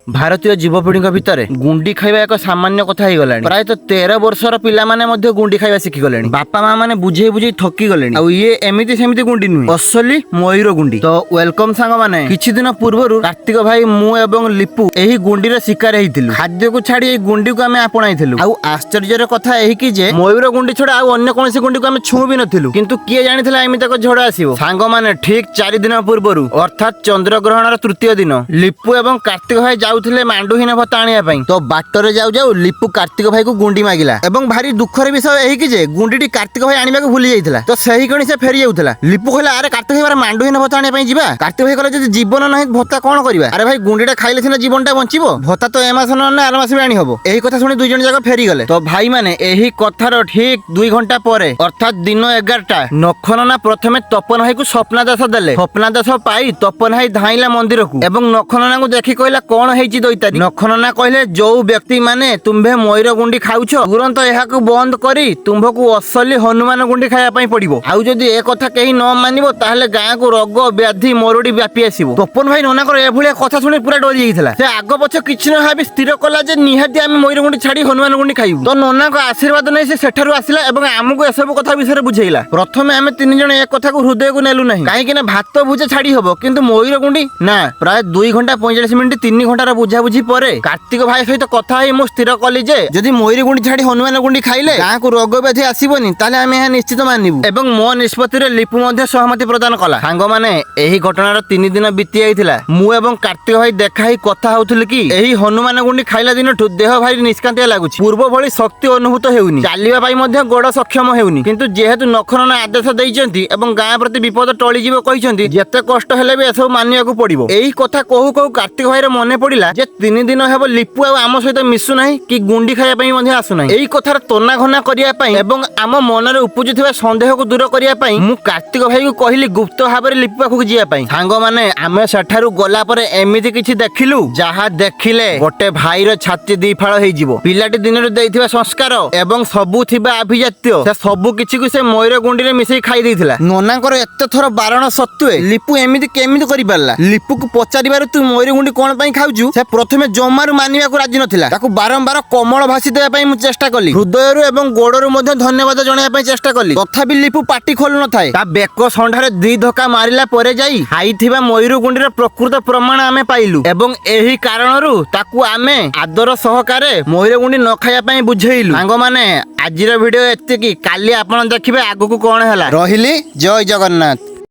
भारतीय जीवपीढ़ी भितर गुंडी खाଇବା एक सामान्य कथा हो गलानी। प्राय 13 वर्षर पिला माने मध्य गुंडी खाଇବା शिखी गले। बापा माँ मैंने बुझे बुझे थकी गले। ये एमती सेमती गुंडी नुहे, असली मयूर गुंडी। तो वेलकम सांग माने, किछि दिन पूर्व कार्तिक भाई मु एवं लिपु एही गुंडी रे शिकार हेइथिलु। खाद्य को छाड़ी गुंडी को आमे आपणाइथिलु। आउ आश्चर्यर कथा एही कि जे मयूर गुंडी छडा आउ अन्य कोनसी गुंडी को आमे छू भी नथिलु। किंतु किए जानिथिला एमिता को झड़ आसीबो। सांग माने ठीक 4 दिन पूर्व अर्थात चंद्रग्रहणर तृतीय दिन लिपु एवं कार्तिक भाई जाउथिले मांडुहीन भत्ता आनिया पई। तो बाटरे जाउ जाउ लिपु कार्तिक भाई को गुंडी मागिला एवं भारी दुखर विषय एही कि जे गुंडीटी कार्तिक भाई आनिबा को भूली जाइथिला। तो सही कणी से फेरी जाउथिला। लिपु कहला अरे कार्तिक भाई मांडुहीन भत्ता आनिया पई जिबा। कार्तिक भाई कहला जदि जीवन नाही भत्ता कोन करबा। अरे भाई गुंडीटा खाइले सिना जीवनटा बंचिबो, भत्ता तो ए मास न आर मास भी आनी हबो। एही कथा सुनी दुई जण जाक फेरी गले। तो भाई माने एही कथार ठीक 2 घंटा परे अर्थात दिन 11टा नखनना प्रथमे तपन भाई को स्वप्नादेश देले। स्वप्नादेश पाई तपन भाई धाइला मंदिर को एवं नखनना को देखि कहला कोन हेची दैतारी। नखनना कहले जो व्यक्ति माने तुम्भे मयूर गुंडी खाउछ तुरंत एहा को बंद करी तुम्भको असली हनुमान गुंडी खाया पई पड़िबो। आउ जदि ए कथा केही न मानिबो ताहले गाँ को रोग व्याधि मरुडी व्यापी आसीबो। तपन भाई नना कर ए भलिया कथा सुनी पूरा डरी जाइथिला। से आगो पछ किछि न हाबी स्थिर कला जे निहाती आमे मयूर गुंडी छाडी हनुमान गुंडी खाइबो। तो नना को आशीर्वाद नै से सेठारु आसिला एवं आमको ए सब कथा विषय बुझेइला। प्रथमे आमे 3 जण ए कथा को हृदय को नेलु नाही, काहे कि ना भात भुजा छाडी हबो किंतु मयूर गुंडी ना। प्राय 2 घंटा 45 मिनिट 3 घंटार बुझा बुझी परे कार्तिक भाई सहित कथा होई मो स्थिर कली जे जदि मयूर गुंडी छाडी हनुमान गुंडी खाइले गाँ को रोग व्याधि आसीबोनी ताले आमे ଏହା निश्चित मानिबु। एवं मो निष्पत्ति रे लिपु मध्ये सहमति प्रदान कला। सांग माने एही घटनार 3 दिन बीती आइथिला। मु एवं कार्तिक भाई देखा ही कथा होउथिले कि एही हनुमान गुंडी खाइला दिन ठु देह भारी निष्कांतिया लागुछि। पूर्व भली शक्ति अनुभूत हेउनी, चालिबा पाई मध्ये गोड़ सक्षम हेउनी। किंतु जेहेतु नखनना आदेश दैचंती एवं गाँ प्रति विपद टळी जीव कहिसंती जेते कष्ट हेले बे एसब मानिया को पड़िबो। एही कथा कहू कहू कार्तिक भाई रे मने पड़िला जे 3 दिन हेबो लिपु आ आम सहित मिसु नाही कि गुंडी खाया पई मध्ये आसु नाही। एही कथार तोना घना करिया पई एवं आम मन रे उपजुथिबा संदेह को दूर करिया पई मु कार्तिक भाई को कहिली गुप्त भाबरे लिपु पाखु जिया पई। सांग माने आमे सेठारु गोला परे एमिति किछि देखिलु जहा देखिले गोटे भाई रो छाती दी फाळ हेइ जिवो। पिलाटी दिनरु देइथिबा संस्कार एवं सबु थिबा अभिजात्य से सबु किछि को से मयूर गुंडी रे मिसई खाइ देइथिला। ननाकर एते थर बारण सत्वे लिपु एमिति केमिति करि पारला। लिपु को पचारिबार तू मयूर गुंडी कोन पई खाउजु से प्रथमे जमारु मानिबा को राजी नथिला। ताकू बारंबार कमल भासी देबा पई मु चेष्टा कली, हृदयरु एवं गोड़रु मध्ये धन्यवाद जणाया पई चेष्टा कली। तथापि लिपु पाटी खोलु नथाय। ता बेको संढारे 2 धक्का मारिला परे जाई हाइथिबा मयूर गुंडी रे प्रकृत प्रमाण आमे पाइलु एवं एही कारणरु ताकू आमे आदर सहकारे मयूर गुंडी न खाया पई बुझेइलु। सांग माने आजिर वीडियो एतिकी, काली आपण देखिबे आगु को कोन हैला। रहिली, जय जगन्नाथ।